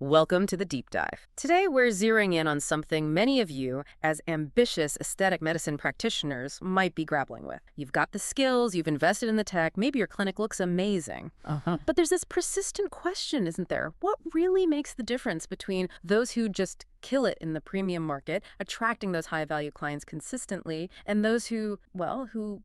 Welcome to the Deep Dive. Today, we're zeroing in on something many of you, as ambitious aesthetic medicine practitioners, might be grappling with. You've got the skills, you've invested in the tech, maybe your clinic looks amazing. But there's this persistent question, isn't there? What really makes the difference between those who just kill it in the premium market, attracting those high-value clients consistently, and those who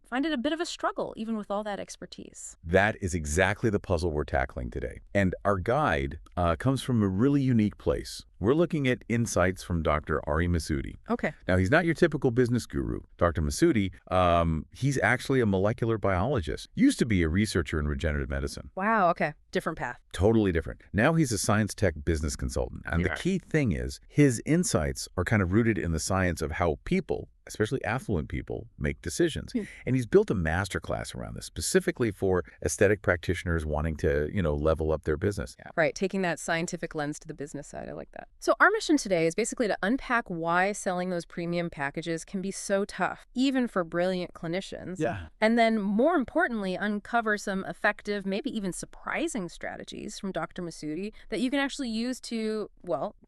find it a bit of a struggle, even with all that expertise? That is exactly the puzzle we're tackling today. And our guide comes from a really unique place. We're looking at insights from Dr. Ari Masudi. Okay. Now, he's not your typical business guru. Dr. Masudi, he's actually a molecular biologist. Used to be a researcher in regenerative medicine. Wow, okay. Different path. Totally different. Now he's a science tech business consultant. And the key thing is his insights are kind of rooted in the science of how people, especially affluent people, make decisions. And he's built a masterclass around this, specifically for aesthetic practitioners wanting to, level up their business. Right, taking that scientific lens to the business side. I like that. So our mission today is basically to unpack why selling those premium packages can be so tough, even for brilliant clinicians. Yeah. And then, more importantly, uncover some effective, maybe even surprising strategies from Dr. Masudi that you can actually use to,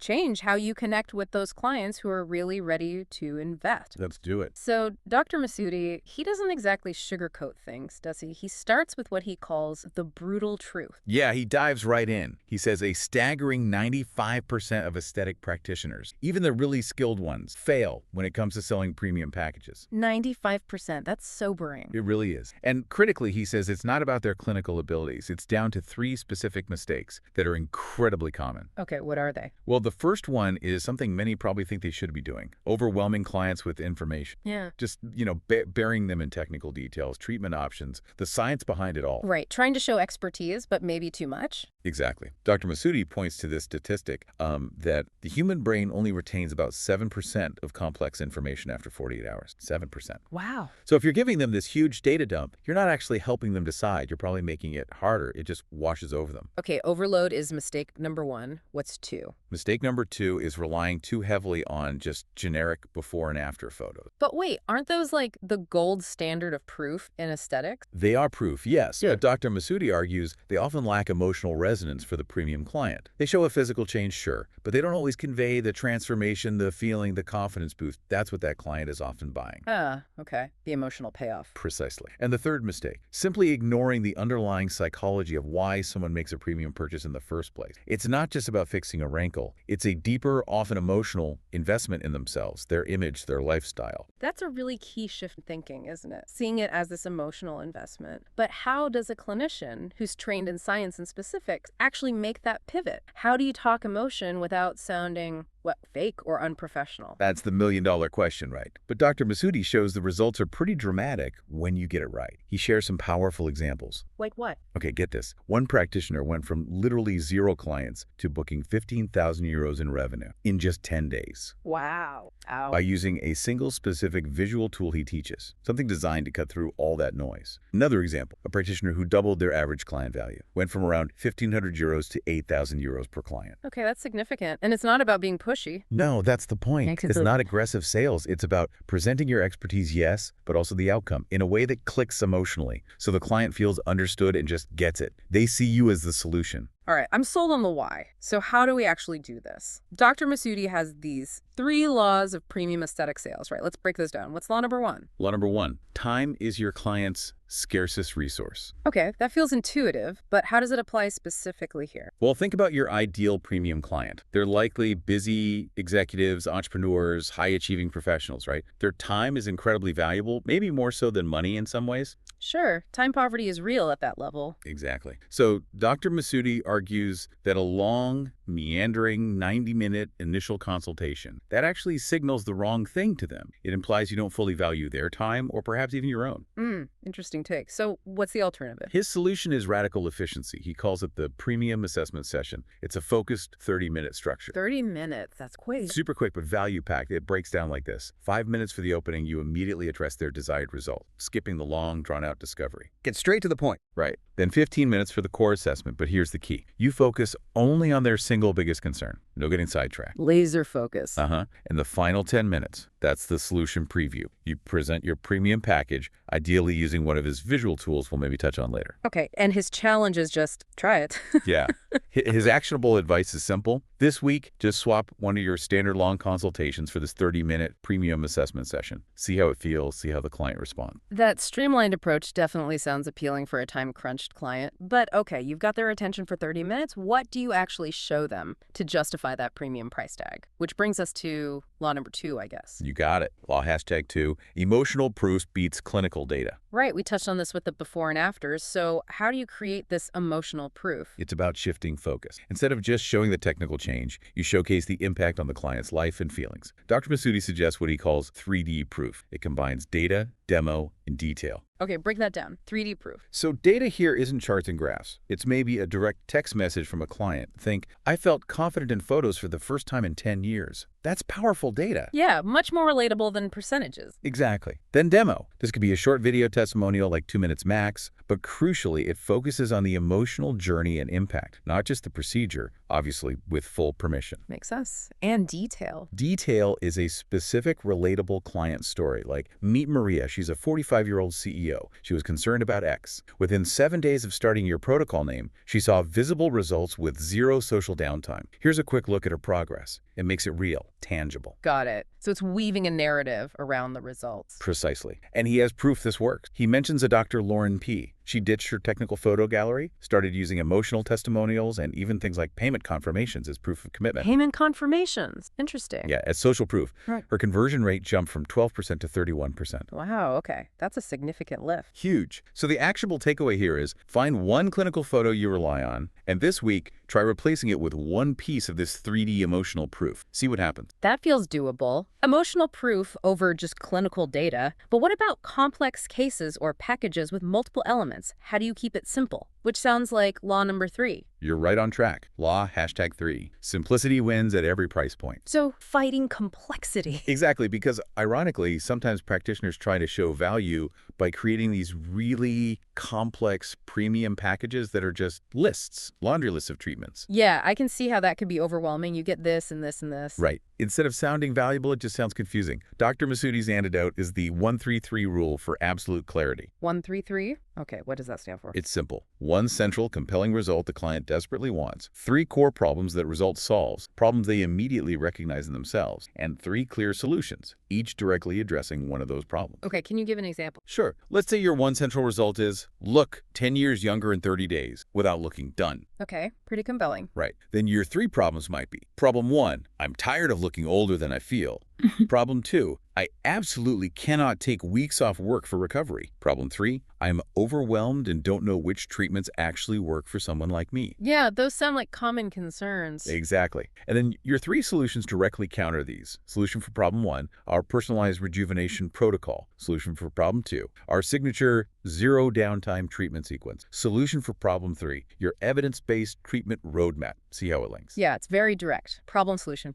change how you connect with those clients who are really ready to invest. Let's do it. So Dr. Masudi, he doesn't exactly sugarcoat things, does he? He starts with what he calls the brutal truth. Yeah, he dives right in. He says a staggering 95% of aesthetic practitioners, even the really skilled ones, fail when it comes to selling premium packages. 95%. That's sobering. It really is. And critically, he says it's not about their clinical abilities. It's down to 3 specific mistakes that are incredibly common. Okay, what are they? Well, the first one is something many probably think they should be doing: overwhelming clients with information. Yeah. Just, burying them in technical details, treatment options, the science behind it all. Right, trying to show expertise, but maybe too much? Exactly. Dr. Masudi points to this statistic that the human brain only retains about 7% of complex information after 48 hours. 7%. Wow. So if you're giving them this huge data dump, you're not actually helping them decide. You're probably making it harder. It just washes over them. Okay, overload is mistake number 1. What's 2? Mistake number 2 is relying too heavily on just generic before and after photos. But wait, aren't those like the gold standard of proof in aesthetics? They are proof, yes. Yeah. But Dr. Masudi argues they often lack emotional resonance for the premium client. They show a physical change, sure, but they don't always convey the transformation, the feeling, the confidence boost. That's what that client is often buying. Okay. The emotional payoff. Precisely. And the third mistake, simply ignoring the underlying psychology of why someone makes a premium purchase in the first place. It's not just about fixing a wrinkle. It's a deeper, often emotional investment in themselves, their image, their lifestyle. That's a really key shift in thinking, isn't it? Seeing it as this emotional investment. But how does a clinician who's trained in science and specifics actually make that pivot? How do you talk emotion without sounding, fake or unprofessional? That's the million-dollar question, right? But Dr. Masudi shows the results are pretty dramatic when you get it right. He shares some powerful examples. Like what? Okay, get this. One practitioner went from literally 0 clients to booking 15,000 euros in revenue in just 10 days. Wow. Ow. By using a single specific visual tool he teaches, something designed to cut through all that noise. Another example, a practitioner who doubled their average client value, went from around 1,500 euros to 8,000 euros per client. Okay, that's significant. And it's not about being pushy. No, that's the point. Excellent. It's not aggressive sales. It's about presenting your expertise, yes, but also the outcome in a way that clicks emotionally, so the client feels understood and just gets it. They see you as the solution. All right, I'm sold on the why. So how do we actually do this? Dr. Masudi has these 3 laws of premium aesthetic sales, right? Let's break those down. What's law number 1? Law number 1, time is your client's scarcest resource. Okay, that feels intuitive, but how does it apply specifically here? Well, think about your ideal premium client. They're likely busy executives, entrepreneurs, high-achieving professionals, right? Their time is incredibly valuable, maybe more so than money in some ways. Sure, time poverty is real at that level. Exactly. So Dr. Masudi argues that a long, meandering 90-minute initial consultation, that actually signals the wrong thing to them. It implies you don't fully value their time or perhaps even your own. Interesting take. So what's the alternative? His solution is radical efficiency. He calls it the premium assessment session. It's a focused 30-minute structure. 30 minutes, that's quick. Super quick, but value-packed. It breaks down like this. 5 minutes for the opening, you immediately address their desired result, skipping the long, drawn-out discovery. Get straight to the point. Right. Then 15 minutes for the core assessment, but here's the key. You focus only on their single biggest concern. No getting sidetracked. Laser focus. And the final 10 minutes, That's the solution preview. You present your premium package, ideally using one of his visual tools we'll maybe touch on later. Okay, and his challenge is just try it. Yeah. His actionable advice is simple. This week, just swap one of your standard long consultations for this 30-minute premium assessment session. See how it feels, see how the client responds. That streamlined approach definitely sounds appealing for a time-crunched client. But okay, you've got their attention for 30 minutes. What do you actually show them to justify that premium price tag? Which brings us to law number 2, I guess. You got it. Law #2, emotional proof beats clinical data. Right, we touched on this with the before and afters. So how do you create this emotional proof? It's about shifting focus. Instead of just showing the technical change, you showcase the impact on the client's life and feelings. Dr. Masudi suggests what he calls 3D proof. It combines data, demo, and detail. Okay, break that down. 3D proof. So data here isn't charts and graphs. It's maybe a direct text message from a client. Think, I felt confident in photos for the first time in 10 years. That's powerful data. Yeah, much more relatable than percentages. Exactly. Then demo. This could be a short video testimonial, like 2 minutes max, but crucially, it focuses on the emotional journey and impact, not just the procedure, obviously with full permission. Makes sense. And detail. Detail is a specific, relatable client story, like meet Maria. She's a 45-year-old CEO. She was concerned about X. Within 7 days of starting your protocol name, she saw visible results with 0 social downtime. Here's a quick look at her progress. It makes it real, tangible. Got it. So it's weaving a narrative around the results. Precisely. And he has proof this works. He mentions a Dr. Lauren P. She ditched her technical photo gallery, started using emotional testimonials, and even things like payment confirmations as proof of commitment. Payment confirmations. Interesting. Yeah, as social proof. Right. Her conversion rate jumped from 12% to 31%. Wow, okay. That's a significant lift. Huge. So the actionable takeaway here is find one clinical photo you rely on, and this week, try replacing it with one piece of this 3D emotional proof. See what happens. That feels doable. Emotional proof over just clinical data. But what about complex cases or packages with multiple elements? How do you keep it simple? Which sounds like law number 3. You're right on track. Law #3. Simplicity wins at every price point. So fighting complexity. Exactly, because ironically, sometimes practitioners try to show value by creating these really complex premium packages that are just lists, laundry lists of treatments. Yeah, I can see how that could be overwhelming. You get this and this and this. Right. Instead of sounding valuable, it just sounds confusing. Dr. Masudi's antidote is the 133 rule for absolute clarity. 133? Okay, what does that stand for? It's simple. One central, compelling result the client desperately wants. 3 core problems that result solves, problems they immediately recognize in themselves, and 3 clear solutions, each directly addressing one of those problems. Okay, can you give an example? Sure. Let's say your one central result is, look 10 years younger in 30 days without looking done. Okay, pretty compelling. Right. Then your 3 problems might be, problem 1, I'm tired of looking older than I feel. Problem 2, I absolutely cannot take weeks off work for recovery. Problem 3, I'm overwhelmed and don't know which treatments actually work for someone like me. Yeah, those sound like common concerns. Exactly. And then your 3 solutions directly counter these. Solution for problem 1, our personalized rejuvenation protocol. Solution for problem 2, our signature 0 downtime treatment sequence. Solution for problem 3, your evidence-based treatment roadmap. See how it links? Yeah, it's very direct. Problem, solution,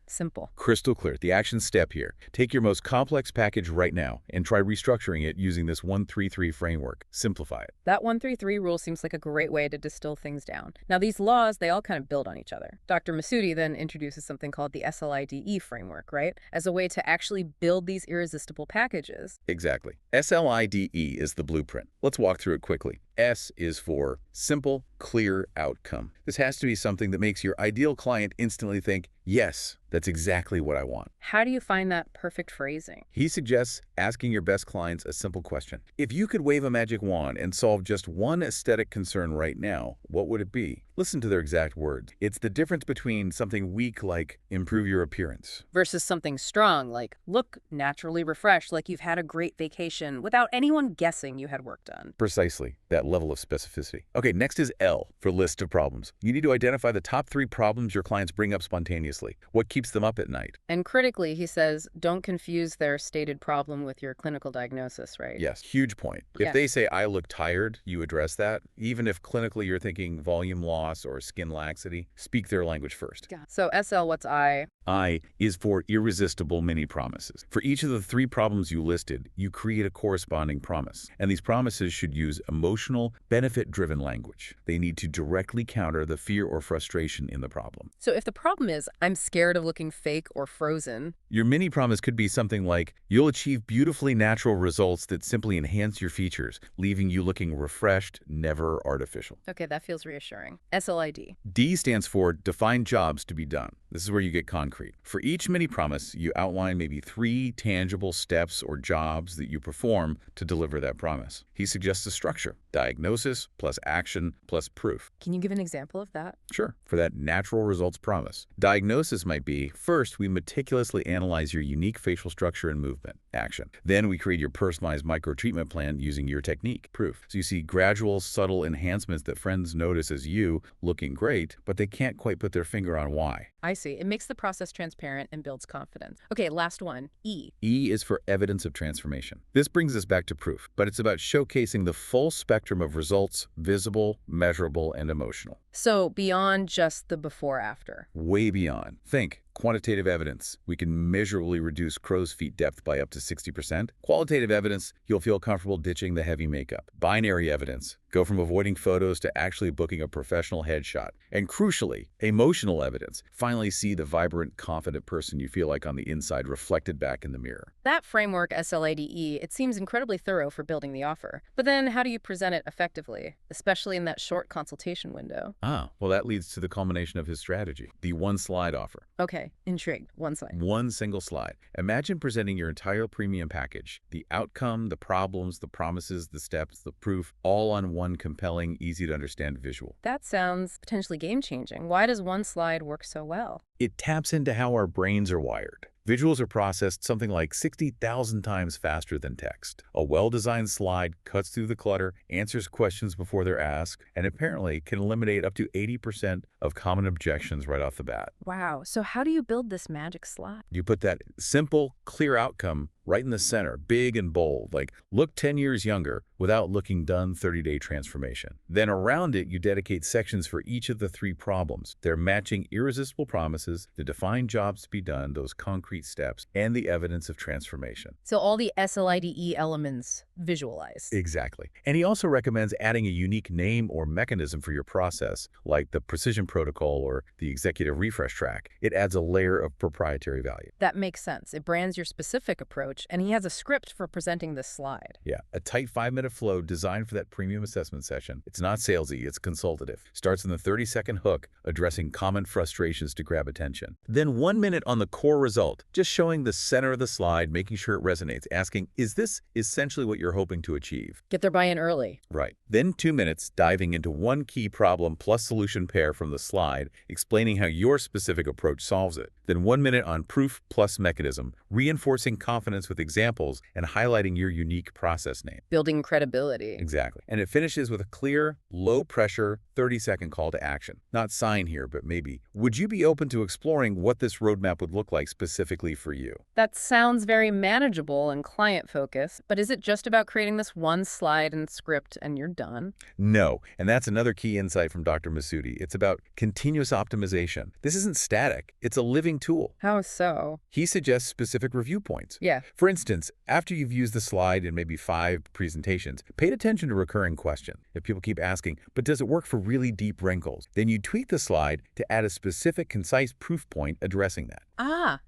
simple. Crystal clear. The action step here. Take your most complex package right now and try restructuring it using this 133 framework. Simplify it. That 133 rule seems like a great way to distill things down. Now, these laws, they all kind of build on each other. Dr. Masudi then introduces something called the SLIDE framework, right? As a way to actually build these irresistible packages. Exactly. SLIDE is the blueprint. Let's walk through it quickly. S is for simple, clear outcome. This has to be something that makes your ideal client instantly think, yes, that's exactly what I want. How do you find that perfect phrasing? He suggests asking your best clients a simple question. If you could wave a magic wand and solve just one aesthetic concern right now, what would it be? Listen to their exact words. It's the difference between something weak like improve your appearance versus something strong like look naturally refreshed, like you've had a great vacation without anyone guessing you had work done. Precisely. That level of specificity. Okay, next is L for list of problems. You need to identify the top 3 problems your clients bring up spontaneously. What keeps them up at night? And critically, he says, don't confuse their stated problem with your clinical diagnosis, right? Yes, huge point. If they say, I look tired, you address that. Even if clinically you're thinking volume loss or skin laxity, speak their language first. So SL, what's I? I is for irresistible mini promises. For each of the 3 problems you listed, you create a corresponding promise. And these promises should use emotional, benefit-driven language. They need to directly counter the fear or frustration in the problem. So if the problem is, I'm scared of looking fake or frozen. Your mini promise could be something like, you'll achieve beautifully natural results that simply enhance your features, leaving you looking refreshed, never artificial. Okay, that feels reassuring. SLID. D stands for define jobs to be done. This is where you get concrete. For each mini promise, you outline maybe 3 tangible steps or jobs that you perform to deliver that promise. He suggests a structure: diagnosis plus action plus proof. Can you give an example of that? Sure. For that natural results promise, diagnosis might be, first, we meticulously analyze your unique facial structure and movement. Action. Then we create your personalized micro-treatment plan using your technique. Proof. So you see gradual, subtle enhancements that friends notice as you looking great, but they can't quite put their finger on why. I see. It makes the process transparent and builds confidence. Okay, last one, E. E is for evidence of transformation. This brings us back to proof, but it's about showcasing the full spectrum of results: visible, measurable, and emotional. So beyond just the before-after. Way beyond. Think quantitative evidence. We can measurably reduce crow's feet depth by up to 60%. Qualitative evidence, you'll feel comfortable ditching the heavy makeup. Binary evidence, go from avoiding photos to actually booking a professional headshot. And crucially, emotional evidence, finally see the vibrant, confident person you feel like on the inside reflected back in the mirror. That framework, SLIDE, it seems incredibly thorough for building the offer. But then how do you present it effectively, especially in that short consultation window? Well, that leads to the culmination of his strategy, the one-slide offer. Okay, intrigued. One slide. One single slide. Imagine presenting your entire premium package, the outcome, the problems, the promises, the steps, the proof, all on one compelling, easy-to-understand visual. That sounds potentially game-changing. Why does one slide work so well? It taps into how our brains are wired. Visuals are processed something like 60,000 times faster than text. A well-designed slide cuts through the clutter, answers questions before they're asked, and apparently can eliminate up to 80% of common objections right off the bat. Wow. So how do you build this magic slide? You put that simple, clear outcome right in the center, big and bold, like look 10 years younger without looking done 30-day transformation. Then around it, you dedicate sections for each of the 3 problems. They're matching irresistible promises, the defined jobs to be done, those concrete steps, and the evidence of transformation. So all the SLIDE elements visualized. Exactly. And he also recommends adding a unique name or mechanism for your process, like the precision protocol or the executive refresh track. It adds a layer of proprietary value. That makes sense. It brands your specific approach, and he has a script for presenting this slide. Yeah, a tight 5-minute flow designed for that premium assessment session. It's not salesy, it's consultative. Starts in the 30-second hook, addressing common frustrations to grab attention. Then 1 minute on the core result, just showing the center of the slide, making sure it resonates, asking, is this essentially what you're hoping to achieve? Get their buy-in early. Right. Then 2 minutes diving into one key problem plus solution pair from the slide, explaining how your specific approach solves it. Then 1 minute on proof plus mechanism, reinforcing confidence with examples and highlighting your unique process name. Building credibility. Exactly. And it finishes with a clear, low-pressure, 30-second call to action. Not sign here, but maybe. Would you be open to exploring what this roadmap would look like specifically for you? That sounds very manageable and client-focused, but is it just about creating this one slide and script and you're done? No, and that's another key insight from Dr. Masudi. It's about continuous optimization. This isn't static. It's a living tool. How so? He suggests specific review points. Yeah. For instance, after you've used the slide in maybe 5 presentations, pay attention to recurring questions. If people keep asking, but does it work for really deep wrinkles? Then you tweak the slide to add a specific, concise proof point addressing that.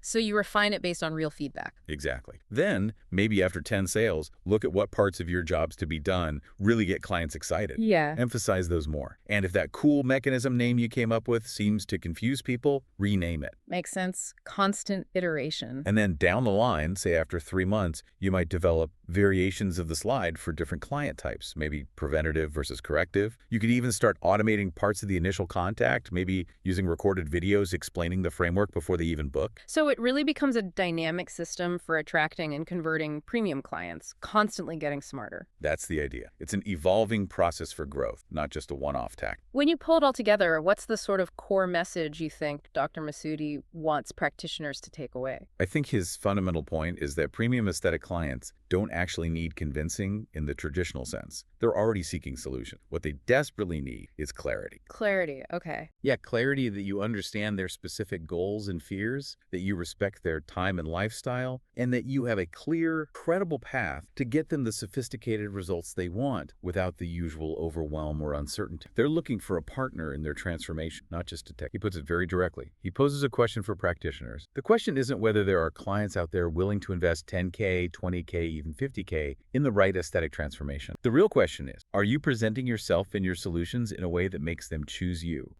So you refine it based on real feedback. Exactly. Then, maybe after 10 sales, look at what parts of your jobs to be done really get clients excited. Yeah. Emphasize those more. And if that cool mechanism name you came up with seems to confuse people, rename it. Makes sense. Constant iteration. And then down the line, say after 3 months, you might develop variations of the slide for different client types, maybe preventative versus corrective. You could even start automating parts of the initial contact, maybe using recorded videos explaining the framework before they even book. So it really becomes a dynamic system for attracting and converting premium clients, constantly getting smarter. That's the idea. It's an evolving process for growth, not just a one-off tack. When you pull it all together, what's the sort of core message you think Dr. Masudi wants practitioners to take away? I think his fundamental point is that premium aesthetic clients don't actually need convincing in the traditional sense. They're already seeking solution. What they desperately need is clarity. Clarity, okay. Yeah, clarity that you understand their specific goals and fears, that you respect their time and lifestyle, and that you have a clear, credible path to get them the sophisticated results they want without the usual overwhelm or uncertainty. They're looking for a partner in their transformation, not just a tech. He puts it very directly. He poses a question for practitioners. The question isn't whether there are clients out there willing to invest 10K, 20K, even 50K in the right aesthetic transformation. The real question is, are you presenting yourself and your solutions in a way that makes them choose you?